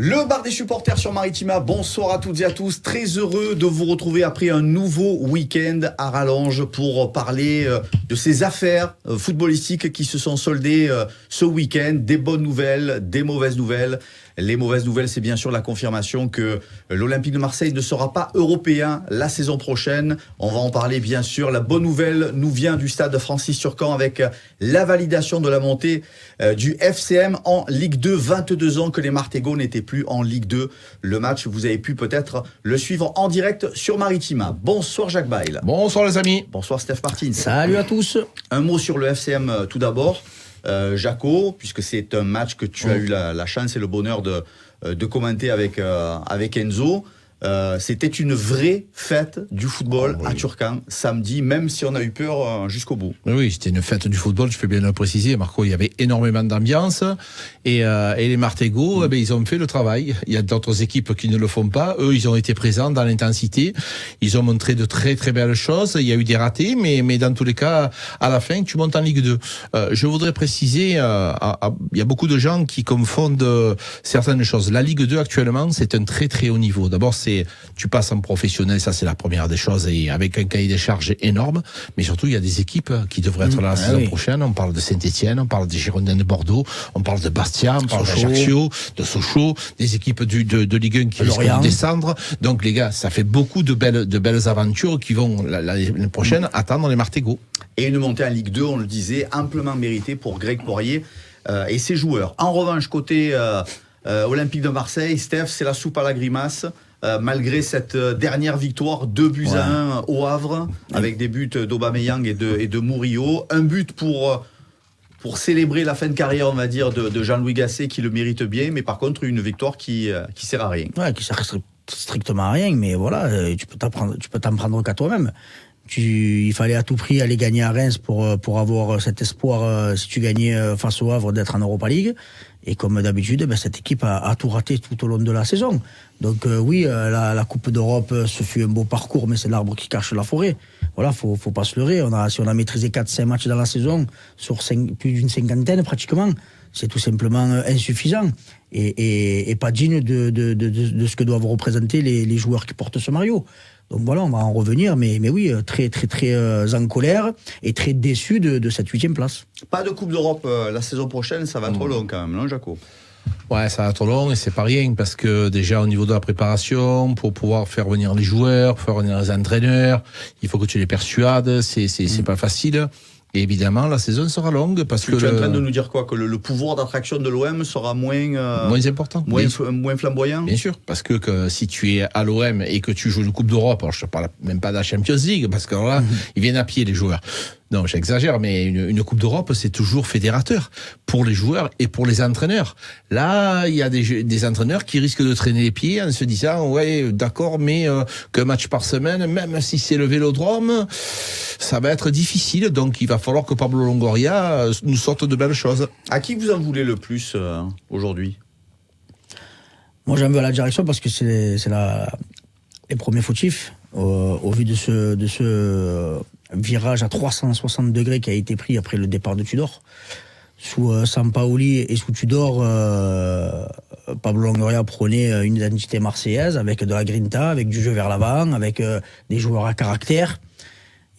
Le bar des supporters sur Maritima, bonsoir à toutes et à tous. Très heureux de vous retrouver après un nouveau week-end à Rallonge pour parler de ces affaires footballistiques qui se sont soldées ce week-end. Des bonnes nouvelles, des mauvaises nouvelles. Les mauvaises nouvelles, c'est bien sûr la confirmation que l'Olympique de Marseille ne sera pas européen la saison prochaine. On va en parler bien sûr. La bonne nouvelle nous vient du stade Francis Turcan avec la validation de la montée du FCM en Ligue 2. 22 ans que les Martégots n'étaient plus en Ligue 2. Le match, vous avez pu peut-être le suivre en direct sur Maritima. Bonsoir Jacques Bail. Bonsoir les amis. Bonsoir Steph Martin. Salut à tous. Un mot sur le FCM tout d'abord. Jaco, puisque c'est un match que tu as eu la chance et le bonheur de commenter avec Enzo. C'était une vraie fête du football à Turcan samedi, même si on a eu peur jusqu'au bout. Oui, c'était une fête du football, je peux bien le préciser, Marco. Il y avait énormément d'ambiance et les Martégots, ils ont fait le travail. Il y a d'autres équipes qui ne le font pas. Eux, ils ont été présents dans l'intensité. Ils ont montré de très très belles choses. Il y a eu des ratés, mais dans tous les cas, à la fin, tu montes en Ligue 2. Je voudrais préciser, il y a beaucoup de gens qui confondent certaines choses. La Ligue 2 actuellement, c'est un très très haut niveau. D'abord, tu passes en professionnel, ça c'est la première des choses, et avec un cahier des charges énorme, mais surtout il y a des équipes qui devraient être là la saison prochaine. On parle de Saint-Etienne, on parle des Girondins de Bordeaux, on parle de Bastia, on parle d'Ajaccio, de Sochaux, des équipes de Ligue 1 qui risquent de descendre. Donc les gars, ça fait beaucoup de belles aventures qui vont l'année prochaine attendre les Martégots. Et une montée en Ligue 2, on le disait, amplement méritée pour Greg Poirier et ses joueurs. En revanche, côté Olympique de Marseille, Steph, c'est la soupe à la grimace. Malgré cette dernière victoire, 2-1 au Havre, avec des buts d'Aubameyang et de Murillo. Un but pour célébrer la fin de carrière, on va dire, de Jean-Louis Gasset, qui le mérite bien, mais par contre, une victoire qui sert à rien. Ouais, qui sert strictement à rien, mais voilà, tu peux t'en prendre qu'à toi-même. Il fallait à tout prix aller gagner à Reims pour avoir cet espoir, si tu gagnais face au Havre, d'être en Europa League. Et comme d'habitude, cette équipe a tout raté tout au long de la saison. Donc oui, la Coupe d'Europe, ce fut un beau parcours, mais c'est l'arbre qui cache la forêt. Voilà, faut pas se leurrer. Si on a maîtrisé 4-5 matchs dans la saison, sur plus d'une cinquantaine pratiquement, c'est tout simplement insuffisant. Et pas digne de ce que doivent représenter les joueurs qui portent ce maillot. Donc voilà, on va en revenir, mais oui, très très très en colère et très déçu de cette 8e place. Pas de Coupe d'Europe la saison prochaine, ça va trop long quand même, non Jaco ? Ouais, ça va trop long et c'est pas rien parce que déjà au niveau de la préparation, pour pouvoir faire venir les joueurs, faire venir les entraîneurs, il faut que tu les persuades, c'est pas facile. Et évidemment, la saison sera longue parce que... Tu es en train de nous dire quoi ? Que le pouvoir d'attraction de l'OM sera moins important. Moins flamboyant ? Bien sûr, parce que si tu es à l'OM et que tu joues une Coupe d'Europe, alors je ne parle même pas de la Champions League, parce que là, ils viennent à pied les joueurs. Non, j'exagère, mais une Coupe d'Europe, c'est toujours fédérateur pour les joueurs et pour les entraîneurs. Là, il y a des entraîneurs qui risquent de traîner les pieds en se disant, ouais, d'accord, mais qu'un match par semaine, même si c'est le Vélodrome, ça va être difficile. Donc, il va falloir que Pablo Longoria nous sorte de belles choses. À qui vous en voulez le plus aujourd'hui ? Moi, j'en veux à la direction parce que c'est les premiers fautifs au vu de ce virage à 360 degrés qui a été pris après le départ de Tudor. Sous Sampaoli et sous Tudor, Pablo Longoria prenait une identité marseillaise avec de la grinta, avec du jeu vers l'avant, avec des joueurs à caractère.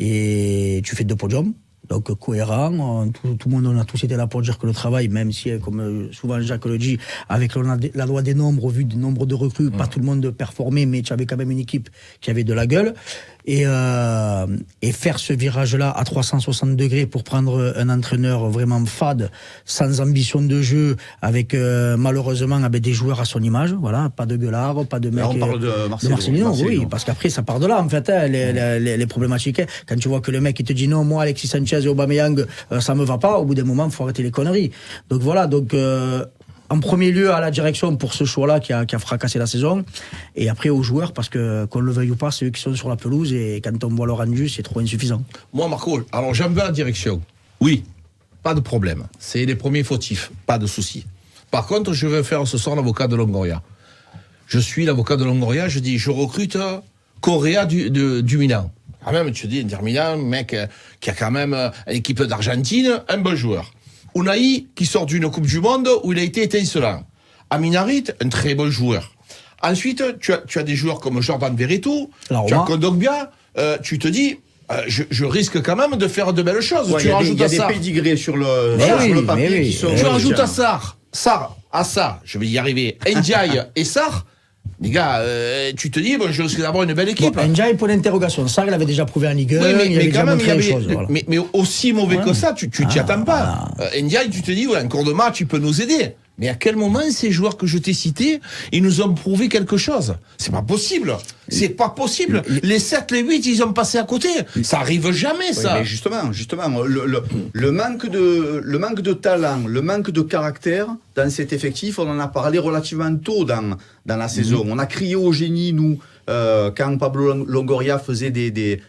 Et tu fais 2 podiums. Donc cohérent, tout le monde, on a tous été là pour dire que le travail, même si, comme souvent Jacques le dit, avec la loi des nombres, au vu du nombre de recrues, pas tout le monde performait, mais tu avais quand même une équipe qui avait de la gueule. Et faire ce virage-là à 360 degrés pour prendre un entraîneur vraiment fade, sans ambition de jeu, avec malheureusement avec des joueurs à son image, voilà, pas de gueulard, pas de mec. On parle de Marcelino, oui, parce qu'après ça part de là en fait, les problématiques. Quand tu vois que le mec il te dit non, moi Alexis Sanchez et Aubameyang, ça me va pas, au bout d'un moment faut arrêter les conneries. Donc voilà, en premier lieu à la direction pour ce choix-là qui a fracassé la saison, et après aux joueurs parce que qu'on le veuille ou pas, c'est eux qui sont sur la pelouse et quand on voit le rendu, c'est trop insuffisant. Moi Marco, alors j'en veux à la direction. Oui, pas de problème. C'est les premiers fautifs, pas de souci. Par contre, je vais faire ce soir l'avocat de Longoria. Je suis l'avocat de Longoria, je dis je recrute Correa du Milan. Quand même, tu dis Inter Milan, mec qui a quand même une équipe d'Argentine, un bon joueur. Unai, qui sort d'une Coupe du Monde où il a été étincelant. Aminarit, un très bon joueur. Ensuite, tu as des joueurs comme Jordan Verretou, La tu as Roma. Kondogbia, tu te dis, je risque quand même de faire de belles choses. Ouais, Tu rajoutes il y a à des ça. pédigrés sur le papier mais oui. qui sont... Tu rajoutes à ça, je vais y arriver, Ndiaye et Sarr, les gars, tu te dis, bon, je risque d'avoir une belle équipe. Bon, Ndiaye, point d'interrogation. Ça, il avait déjà prouvé en Ligue 1, Oui, il avait déjà montré les choses. Voilà. mais aussi mauvais que ça, tu t'y attends pas. Ndiaye, tu te dis, ouais, un cours de match, il peut nous aider. Mais à quel moment ces joueurs que je t'ai cités, ils nous ont prouvé quelque chose? C'est pas possible. C'est pas possible. Les 7, les 8, ils ont passé à côté. Ça arrive jamais, ça. Oui, mais justement, le manque de talent, le manque de caractère dans cet effectif, on en a parlé relativement tôt dans la saison. On a crié au génie, nous, quand Pablo Longoria faisait des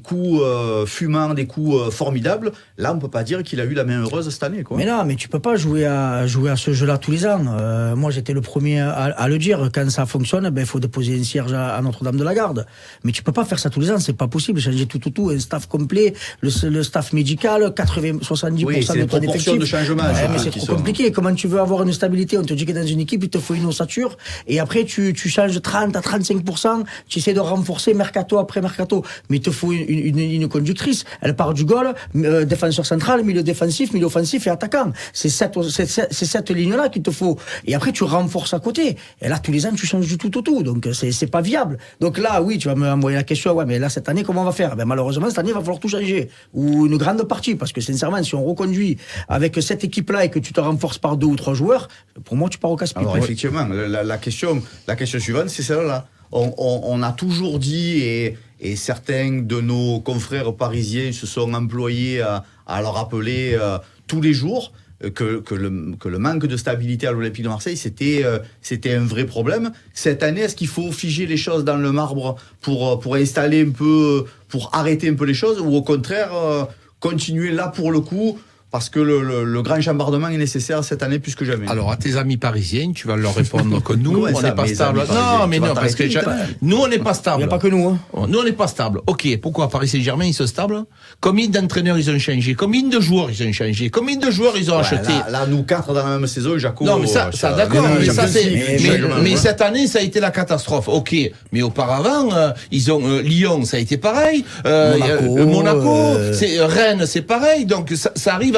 coups fumants, des coups formidables. Là, on peut pas dire qu'il a eu la main heureuse cette année, quoi. Mais non, mais tu peux pas jouer à ce jeu-là tous les ans. Moi, j'étais le premier à le dire. Quand ça fonctionne, il faut déposer une cierge à Notre-Dame de la Garde. Mais tu peux pas faire ça tous les ans, c'est pas possible. Changer tout, un staff complet, le staff médical, 70% Oui, c'est de des ton proportions effectif. de changement. Mais c'est trop compliqué. Comment tu veux avoir une stabilité? On te dit que dans une équipe, il te faut une ossature, et après tu changes 30 à 35%, tu essaies de renforcer mercato après mercato. Mais il te faut une conductrice. Elle part du goal, défenseur central, milieu défensif, milieu offensif et attaquant. C'est cette ligne-là qu'il te faut. Et après, tu renforces à côté. Et là, tous les ans, tu changes du tout au tout. Donc, c'est pas viable. Donc là, oui, tu vas me envoyer la question, ouais, mais là, cette année, comment on va faire? Ben, malheureusement, cette année, il va falloir tout changer. Ou une grande partie. Parce que, sincèrement, si on reconduit avec cette équipe-là et que tu te renforces par 2 ou 3 joueurs, pour moi, tu pars au casse-pied. Alors, effectivement, la question suivante, c'est celle-là. On a toujours dit, et certains de nos confrères parisiens se sont employés à leur rappeler tous les jours que le manque de stabilité à l'Olympique de Marseille, c'était un vrai problème. Cette année, est-ce qu'il faut figer les choses dans le marbre pour installer un peu, pour arrêter un peu les choses, ou au contraire continuer là pour le coup? Parce que le grand chambardement est nécessaire cette année plus que jamais. Alors, à tes amis parisiens, tu vas leur répondre que nous, Ouais, on n'est pas stable. Non, mais non, parce que nous, on n'est pas stable. Il n'y a pas que nous, hein. Nous, on n'est pas stable. Ok, pourquoi Paris Saint-Germain, ils sont stables? Combien d'entraîneurs ils ont changé? Combien de joueurs ils ont changé? Combien de joueurs ils ont acheté? Là, nous 4 dans la même saison, Jaco. Non, mais ça d'accord. Mais ça, mais cette année, ça a été la catastrophe. Ok, mais auparavant, ils ont Lyon, ça a été pareil. Monaco, Rennes, c'est pareil. Donc, ça arrive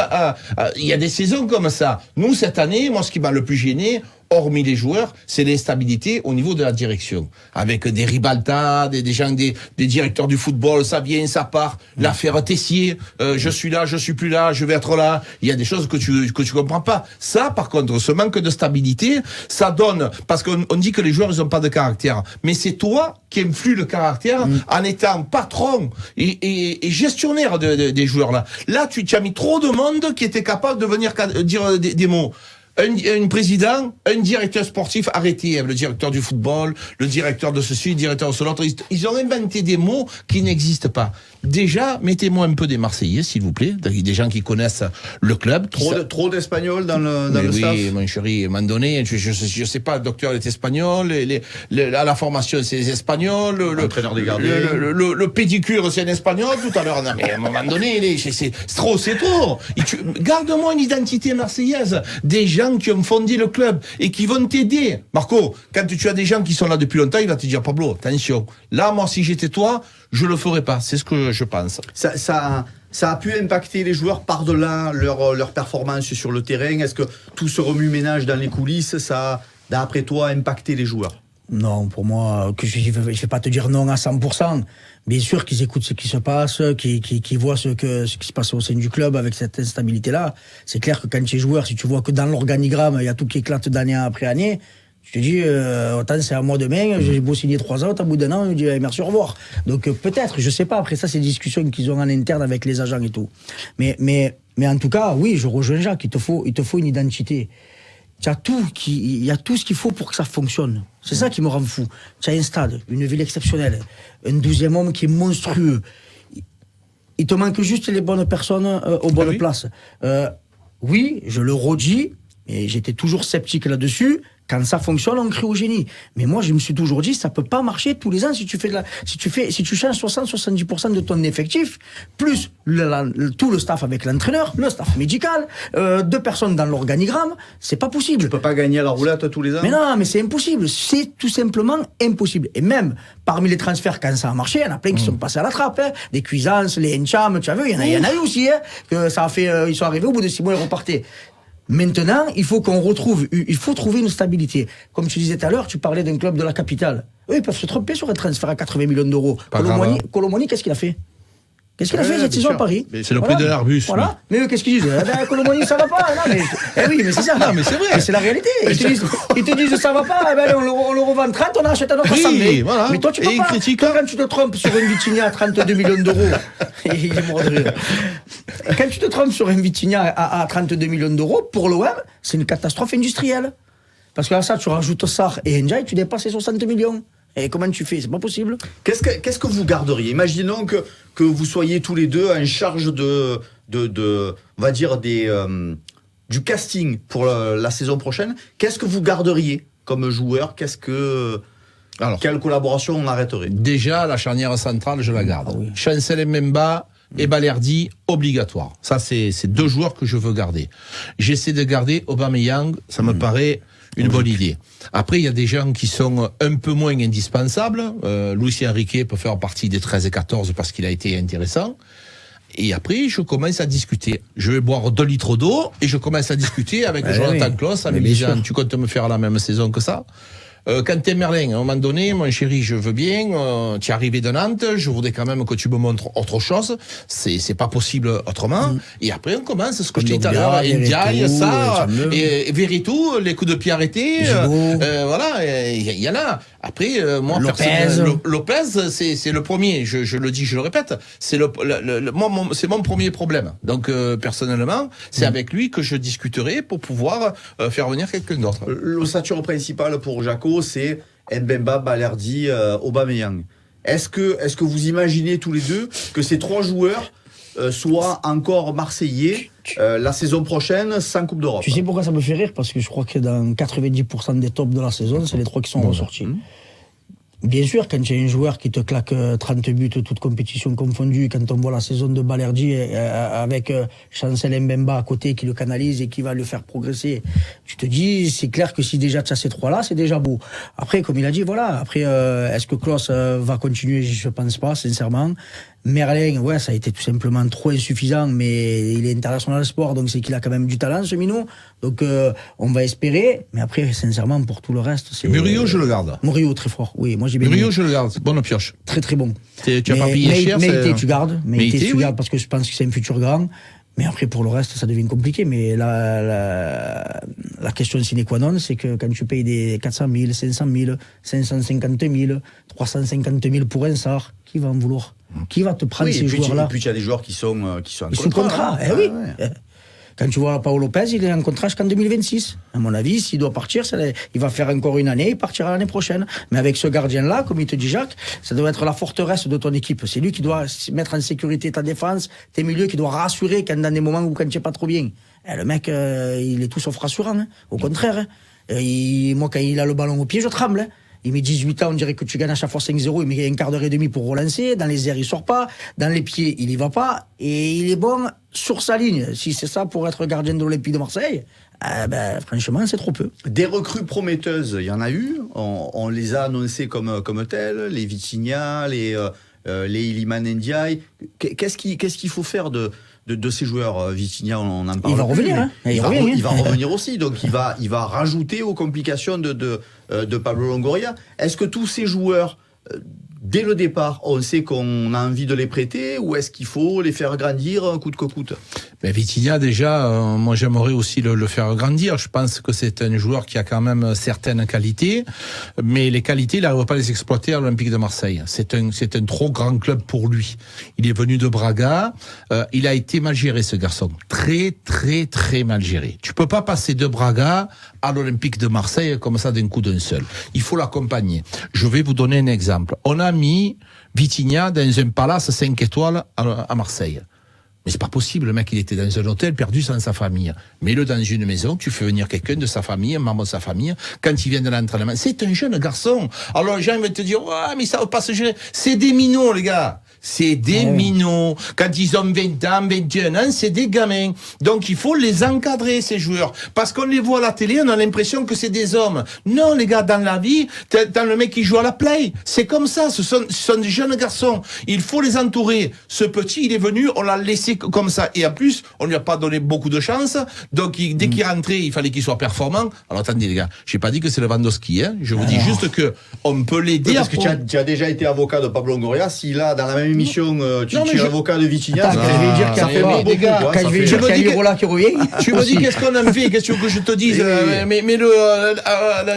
il y a des saisons comme ça. Nous, cette année, moi, ce qui m'a le plus gêné, hormis les joueurs, c'est l'instabilité au niveau de la direction. Avec des Ribalta, des gens, des directeurs du football, ça vient, ça part. L'affaire Tessier, je suis là, je suis plus là, je vais être là. Il y a des choses que tu comprends pas. Ça, par contre, ce manque de stabilité, ça donne, parce qu'on dit que les joueurs, ils ont pas de caractère. Mais c'est toi qui influe le caractère en étant patron et gestionnaire des joueurs là. Là, tu as mis trop de monde qui était capable de venir dire des mots. Un président, un directeur sportif arrêté, le directeur du football, le directeur de ceci, le directeur de l'autre, ils ont inventé des mots qui n'existent pas. Déjà, mettez-moi un peu des Marseillais, s'il vous plaît, des gens qui connaissent le club. Trop d'Espagnols dans le staff. Oui, mon chéri, à un moment donné, je sais pas, le docteur est espagnol, à la formation c'est les Espagnols, l'entraîneur des gardiens, le pédicure c'est un Espagnol tout à l'heure. Non mais à un moment donné, c'est trop. Garde-moi une identité marseillaise, des gens qui ont fondé le club et qui vont t'aider. Marco, quand tu as des gens qui sont là depuis longtemps, il va te dire, Pablo, attention, là, moi, si j'étais toi, je le ferais pas. C'est ce que je pense. Ça a pu impacter les joueurs par-delà leur performance sur le terrain. Est-ce que tout ce remue-ménage dans les coulisses, ça a, d'après toi, impacté les joueurs? Non, pour moi, je vais pas te dire non à 100%. Bien sûr qu'ils écoutent ce qui se passe, qu'ils voient ce qui se passe au sein du club avec cette instabilité-là. C'est clair que quand tu es joueur, si tu vois que dans l'organigramme, il y a tout qui éclate d'année après année, tu te dis, autant c'est à moi demain, j'ai beau signer 3 ans, au bout d'un an, je dis merci, au revoir. Donc peut-être, je sais pas, après ça, c'est des discussions qu'ils ont en interne avec les agents et tout. Mais en tout cas, oui, je rejoins Jacques, il te faut une identité. Il y a tout ce qu'il faut pour que ça fonctionne. C'est ça qui me rend fou. Tu as un stade, une ville exceptionnelle, un 12e homme qui est monstrueux. Il te manque juste les bonnes personnes aux bonnes places. Oui, je le redis, et j'étais toujours sceptique là-dessus. Quand ça fonctionne, on crie au génie. Mais moi, je me suis toujours dit, ça peut pas marcher tous les ans si tu changes 60-70% de ton effectif, plus tout le staff avec l'entraîneur, le staff médical, 2 personnes dans l'organigramme, c'est pas possible. Tu peux pas gagner à la roulette tous les ans. Mais non, mais c'est impossible. C'est tout simplement impossible. Et même, parmi les transferts, quand ça a marché, il y en a plein qui sont passés à la trappe, hein. Les Cuisance, les Encham, tu as vu, il y en a eu aussi, hein, que ça a fait, ils sont arrivés au bout de 6 mois, ils repartaient. Maintenant, il faut trouver une stabilité. Comme tu disais tout à l'heure, tu parlais d'un club de la capitale. Eux, ils peuvent se tromper sur un transfert à 80 millions d'euros. Colomoni, qu'est-ce qu'il a fait? Qu'est-ce qu'il a fait cette saison à Paris? C'est le prix de l'Airbus. Voilà. Mais eux, qu'est-ce qu'ils disent? Colomoni, ça va pas. Non, mais, oui, mais c'est ça. Non, mais c'est vrai. Mais c'est la réalité. Ils te disent, ça va pas. On le revend 30, on achète un autre à 100. Voilà. Mais toi, tu peux pas. Quand tu te trompes sur un Vitinha à 32 millions d'euros, il est mort de rire. Quand tu te trompes sur un Vitinha à 32 millions d'euros, pour l'OM, c'est une catastrophe industrielle. Parce que là, ça, tu rajoutes Sarr et Ndiaye, tu dépasses les 60 millions. Et comment tu fais? C'est pas possible. Qu'est-ce que vous garderiez? Imaginons que vous soyez tous les deux en charge de on va dire du casting pour la saison prochaine. Qu'est-ce que vous garderiez comme joueur? Quelle collaboration on arrêterait? Déjà, la charnière centrale, je la garde. Oui. Chancel Mbemba et Balerdi, obligatoire. Ça, c'est 2 joueurs que je veux garder. J'essaie de garder Aubameyang, ça me paraît une bonne idée. Après, il y a des gens qui sont un peu moins indispensables. Luis Enrique peut faire partie des 13 et 14 parce qu'il a été intéressant. Et après, je commence à discuter. Je vais boire 2 litres d'eau et je commence à discuter avec Jonathan Klaus en lui disant, tu comptes me faire la même saison que ça? Quentin Merlin, à un moment donné, mon chéri, je veux bien, tu es arrivé de Nantes, je voudrais quand même que tu me montres autre chose, c'est pas possible autrement, et après on commence, ce que je dis tout à l'heure, Ndiaye, ça, et Veretout, les coups de pied arrêtés, voilà, il y en a. Après, moi, Lopez, c'est le premier, je le dis, je le répète, c'est c'est mon premier problème. Donc, personnellement, c'est avec lui que je discuterai pour pouvoir faire venir quelqu'un d'autre. L'ossature principale pour Jaco, c'est Mbemba, Balerdi, Aubameyang. Est-ce que vous imaginez tous les deux que ces 3 joueurs soient encore marseillais la saison prochaine sans Coupe d'Europe? Tu sais pourquoi ça me fait rire? Parce que je crois que dans 90% des tops de la saison, c'est les 3 qui sont ressortis. Bien sûr, quand il y a un joueur qui te claque 30 buts, toutes compétitions confondues, quand on voit la saison de Balerdi avec Chancel Mbemba à côté qui le canalise et qui va le faire progresser, tu te dis, c'est clair que si déjà tu as ces 3-là, c'est déjà beau. Après, comme il a dit, voilà, après, est-ce que Klaus va continuer? Je pense pas, sincèrement. Merlin, ouais, ça a été tout simplement trop insuffisant, mais il est international sport, donc c'est qu'il a quand même du talent, ce minot. Donc, on va espérer. Mais après, sincèrement, pour tout le reste, c'est... Murillo, je le garde. Murillo, très fort. Oui, moi j'ai bien Murillo, je le garde. Bonne pioche. Très, très bon. Tu as pas payé cher, Meïté, tu gardes. Meïté, tu oui. gardes parce que je pense que c'est un futur grand. Mais après, pour le reste, ça devient compliqué. Mais la question sine qua non, c'est que quand tu payes des 400 000, 500 000, 550 000, 350 000 pour un Sarr, qui va en vouloir? Qui va te prendre ces joueurs-là? Et puis tu as des joueurs qui sont en sous contrat. Oui. Ouais. Quand tu vois Paolo Lopez, il est en contrat jusqu'en 2026. À mon avis, s'il doit partir, il va faire encore une année, il partira l'année prochaine. Mais avec ce gardien-là, comme il te dit Jacques, ça doit être la forteresse de ton équipe. C'est lui qui doit mettre en sécurité ta défense, tes milieux, qui doit rassurer quand dans des moments où quand tu n'es pas trop bien. Et le mec, il est tout sauf rassurant. Hein. Au contraire. Hein. Moi, quand il a le ballon au pied, je tremble. Hein. Il met 18 ans, on dirait que tu gagnes à chaque fois 5-0, il met un quart d'heure et demi pour relancer. Dans les airs, il sort pas. Dans les pieds, il y va pas. Et il est bon sur sa ligne. Si c'est ça pour être gardien de l'Olympique de Marseille, franchement, c'est trop peu. Des recrues prometteuses, il y en a eu. On les a annoncées comme telles. Les Vitinha, les Iliman Ndiaye. Qu'est-ce qu'il faut faire de ces joueurs? Vitinha, on en parle. Il va revenir, hein. Il va revenir aussi, donc il va rajouter aux complications de Pablo Longoria. Est-ce que tous ces joueurs, dès le départ, on sait qu'on a envie de les prêter, ou est-ce qu'il faut les faire grandir coûte que coûte? Vitinha, déjà, moi j'aimerais aussi le faire grandir. Je pense que c'est un joueur qui a quand même certaines qualités, mais les qualités, il n'arrive pas à les exploiter à l'Olympique de Marseille. C'est un trop grand club pour lui. Il est venu de Braga, il a été mal géré, ce garçon. Très, très, très mal géré. Tu peux pas passer de Braga à l'Olympique de Marseille comme ça d'un coup d'un seul. Il faut l'accompagner. Je vais vous donner un exemple. On a mis Vitinha dans un palace 5 étoiles à Marseille. Mais c'est pas possible, le mec, il était dans un hôtel perdu sans sa famille. Mets-le dans une maison, tu fais venir quelqu'un de sa famille, un membre de sa famille, quand il vient de l'entraînement. C'est un jeune garçon. Alors les gens vont te dire, ouais, mais ça va pas se gérer. C'est des minots, les gars. C'est des minots. Quand ils ont 20 ans, 21 ans, c'est des gamins. Donc il faut les encadrer, ces joueurs. Parce qu'on les voit à la télé, on a l'impression que c'est des hommes. Non, les gars, dans la vie, dans le mec qui joue à la play, c'est comme ça. Ce sont des jeunes garçons. Il faut les entourer. Ce petit, il est venu, on l'a laissé comme ça. Et en plus, on lui a pas donné beaucoup de chance. Donc dès qu'il rentrait, il fallait qu'il soit performant. Alors attendez, les gars, j'ai pas dit que c'est Lewandowski, hein. Je vous dis juste que on peut l'aider. Parce que tu as déjà été avocat de Pablo Longoria. S'il a dans la même émission, tu es avocat de Vitinha. Je vais dire qu'il a fait des gars. Quand je vais dire qu'il y a Lirola qui revient. Tu me dis qu'est-ce qu'on en fait? Qu'est-ce que je te dise? Mais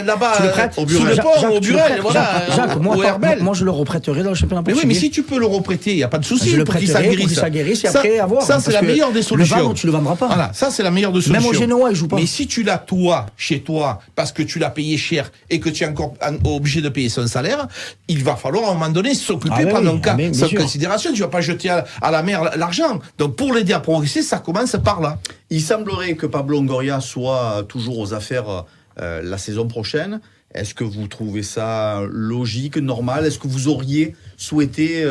là-bas, sous le pont, au Burel, voilà. Jacques, moi je le reprêterai dans le championnat portugais. Mais oui, mais si tu peux le reprêter, il n'y a pas de souci pour qu'il s'aguerrisse. Et après avoir. Ça, c'est la meilleure des solutions. Le vendre, tu le vendras pas. Voilà, ça, c'est la meilleure des solutions. Même au Génois, il joue pas. Mais si tu l'as toi, chez toi, parce que tu l'as payé cher et que tu es encore obligé de payer son salaire, il va falloir à un moment donné s'occuper, prendre un cas sans considération. Tu vas pas jeter à la mer l'argent. Donc pour l'aider à progresser, ça commence par là. Il semblerait que Pablo Longoria soit toujours aux affaires la saison prochaine. Est-ce que vous trouvez ça logique, normal? Est-ce que vous auriez souhaité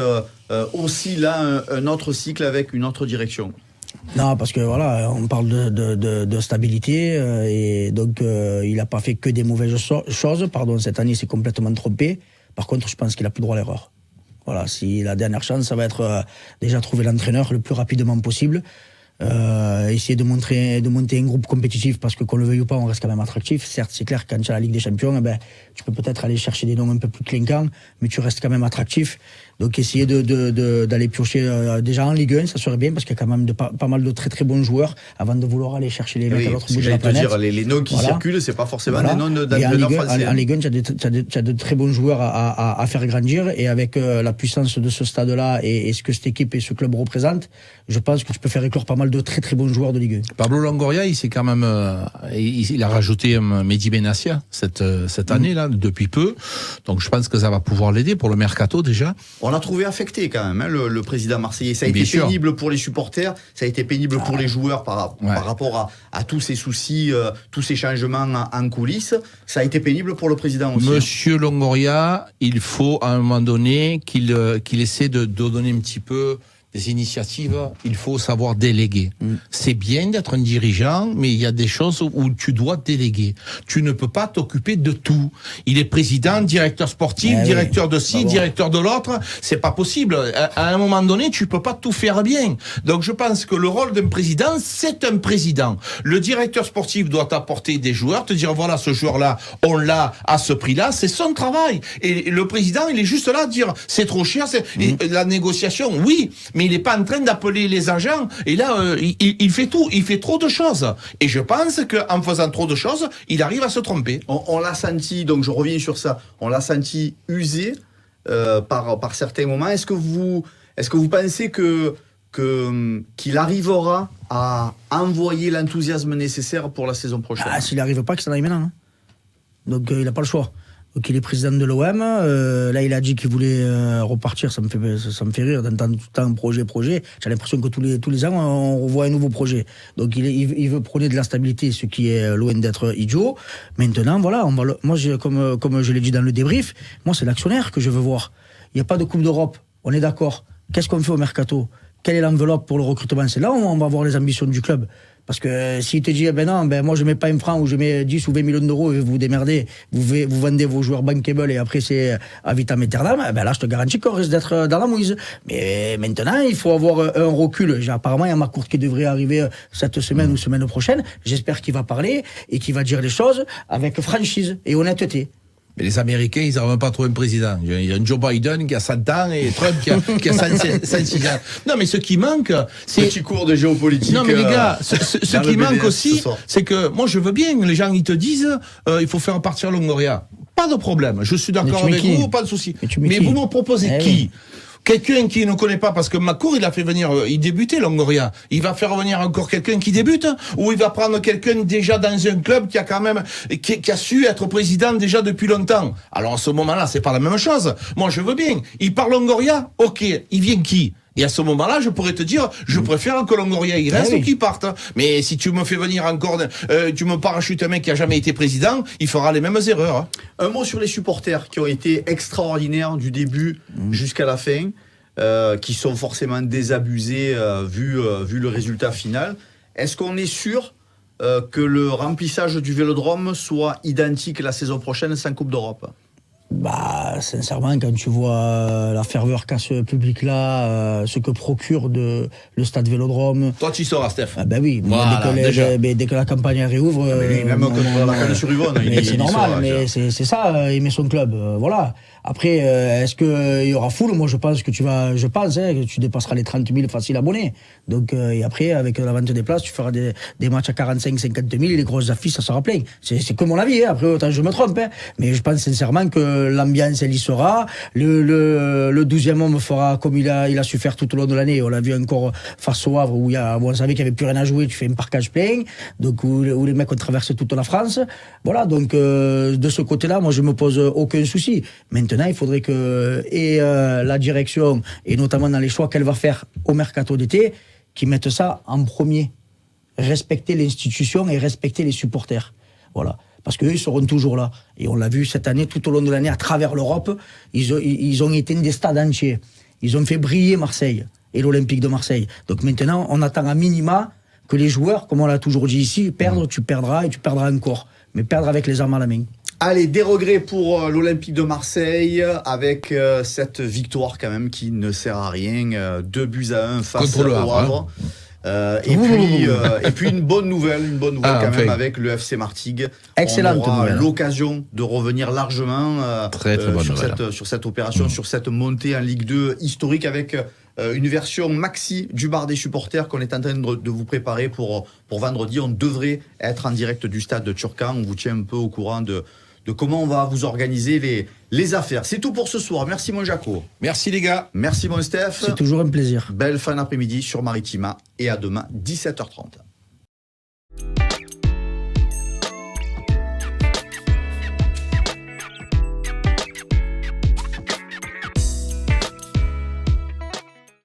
aussi là un autre cycle avec une autre direction? Non, parce que voilà, on parle de stabilité et donc il n'a pas fait que des mauvaises choses. Pardon, cette année, il s'est complètement trompé. Par contre, je pense qu'il a plus droit à l'erreur. Voilà, si la dernière chance, ça va être déjà trouver l'entraîneur le plus rapidement possible. Essayer de monter un groupe compétitif, parce que qu'on le veuille ou pas, on reste quand même attractif. Certes, c'est clair, quand tu as la Ligue des Champions, tu peux peut-être aller chercher des noms un peu plus clinquants, mais tu restes quand même attractif. Donc essayer d'aller piocher déjà en Ligue 1, ça serait bien, parce qu'il y a quand même pas mal de très très bons joueurs, avant de vouloir aller chercher les mecs à l'autre bout de la planète. Dire, les noms qui circulent, c'est pas forcément des noms d'entraîneurs français. En Ligue 1, tu as de très bons joueurs à faire grandir, et avec la puissance de ce stade-là et ce que cette équipe et ce club représentent, je pense que tu peux faire éclore pas mal de très très bons joueurs de Ligue 1. Pablo Longoria, il s'est quand même, il a rajouté Mehdi Benassia cette année-là, depuis peu. Donc je pense que ça va pouvoir l'aider pour le mercato déjà. On l'a trouvé affecté quand même, hein, le président marseillais. Ça a été pénible pour les supporters, ça a été pénible pour les joueurs par rapport à tous ces soucis, tous ces changements en coulisses. Ça a été pénible pour le président aussi. Monsieur Longoria, il faut à un moment donné qu'il essaie de donner un petit peu des initiatives, il faut savoir déléguer. C'est bien d'être un dirigeant, mais il y a des choses où tu dois déléguer. Tu ne peux pas t'occuper de tout. Il est président, directeur sportif, directeur de ci, directeur de l'autre. C'est pas possible. À un moment donné, tu peux pas tout faire bien. Donc je pense que le rôle d'un président, c'est un président. Le directeur sportif doit t'apporter des joueurs, te dire voilà, ce joueur-là, on l'a à ce prix-là, c'est son travail. Et le président, il est juste là à dire c'est trop cher, et la négociation, oui, mais il n'est pas en train d'appeler les agents. Et là, il fait tout. Il fait trop de choses. Et je pense qu'en faisant trop de choses, il arrive à se tromper. On l'a senti, donc je reviens sur ça, on l'a senti usé par certains moments. Est-ce que vous pensez qu'il arrivera à envoyer l'enthousiasme nécessaire pour la saison prochaine? S'il n'arrive pas, que ça arrive maintenant. Hein. Donc il n'a pas le choix. Donc il est président de l'OM, là il a dit qu'il voulait repartir, ça me fait rire d'entendre tout le temps projet. J'ai l'impression que tous les ans on revoit un nouveau projet. Donc il veut prôner de la stabilité, ce qui est loin d'être idiot. Maintenant voilà, moi comme je l'ai dit dans le débrief, moi c'est l'actionnaire que je veux voir. Il n'y a pas de Coupe d'Europe, on est d'accord. Qu'est-ce qu'on fait au mercato? Quelle est l'enveloppe pour le recrutement? C'est là où on va voir les ambitions du club. Parce que s'il te dit, moi je mets pas un franc ou je mets 10 ou 20 millions d'euros et vous vous démerdez, vous vendez vos joueurs bankable et après c'est à vitam aeternam, là je te garantis qu'on risque d'être dans la mouise. Mais maintenant, il faut avoir un recul. Apparemment, il y a Marcourt qui devrait arriver cette semaine ou semaine prochaine. J'espère qu'il va parler et qu'il va dire les choses avec franchise et honnêteté. Mais les Américains, ils n'arrivent pas à trouver un président. Il y a un Joe Biden qui a 100 ans et Trump qui a 106 ans. Non, mais ce qui manque, c'est... Petit cours de géopolitique. Non, mais les gars, ce qui manque aussi, c'est que, moi, je veux bien, les gens, ils te disent, il faut faire partir Longoria. Pas de problème. Je suis d'accord avec vous, pas de souci. Mais vous me proposez qui? Quelqu'un qui ne connaît pas, parce que Macour, il a fait venir, il débutait Longoria. Il va faire venir encore quelqu'un qui débute, ou il va prendre quelqu'un déjà dans un club qui a quand même, qui a su être président déjà depuis longtemps. Alors à ce moment-là, c'est pas la même chose. Moi, je veux bien. Il parle Longoria, ok. Il vient qui? Et à ce moment-là, je pourrais te dire, je préfère que Longoria il reste ou qu'il parte. Mais si tu me fais venir encore, tu me parachutes un mec qui a jamais été président, il fera les mêmes erreurs. Hein. Un mot sur les supporters qui ont été extraordinaires du début jusqu'à la fin, qui sont forcément désabusés vu le résultat final. Est-ce qu'on est sûr que le remplissage du Vélodrome soit identique la saison prochaine sans Coupe d'Europe? Bah, sincèrement, quand tu vois la ferveur qu'a ce public-là, ce que procure le stade Vélodrome. Toi, tu y seras, Steph. Ah ben oui, voilà, dès que la campagne réouvre. Lui, même contre la canne sur Yvonne, c'est normal, mais c'est ça, il met son club. Voilà. Après, est-ce qu'il y aura foule? Moi, je pense que que tu dépasseras les 30 000 faciles abonnés. Donc, et après, avec la vente des places, tu feras des matchs à 45, 50 000, les grosses affiches, ça sera plein. C'est que mon avis, hein. Après, autant je me trompe, hein. Mais je pense sincèrement que l'ambiance, elle y sera. Le 12e homme fera comme il a su faire tout au long de l'année. On l'a vu encore face au Havre, où on savait qu'il n'y avait plus rien à jouer, tu fais un parkage plein. Donc, où les mecs ont traversé toute la France. Voilà. Donc, de ce côté-là, moi, je me pose aucun souci. Maintenant, il faudrait que la direction, et notamment dans les choix qu'elle va faire au mercato d'été, qu'ils mettent ça en premier. Respecter l'institution et respecter les supporters. Voilà. Parce qu'eux, ils seront toujours là. Et on l'a vu cette année, tout au long de l'année, à travers l'Europe, ils ont éteint des stades entiers. Ils ont fait briller Marseille et l'Olympique de Marseille. Donc maintenant, on attend à minima que les joueurs, comme on l'a toujours dit ici, perdre, tu perdras et tu perdras encore. Mais perdre avec les armes à la main. Allez, des regrets pour l'Olympique de Marseille avec cette victoire quand même qui ne sert à rien. 2-1 face au Havre. Et puis une bonne nouvelle quand même avec le FC Martigues. Excellente on aura nouvelle. l'occasion de revenir largement très bonne sur cette opération, sur cette montée en Ligue 2 historique avec une version maxi du bar des supporters qu'on est en train de vous préparer pour vendredi. On devrait être en direct du stade de Turcan. On vous tient un peu au courant de comment on va vous organiser les affaires. C'est tout pour ce soir. Merci mon Jaco. Merci les gars. Merci mon Steph. C'est toujours un plaisir. Belle fin d'après-midi sur Maritima et à demain 17h30.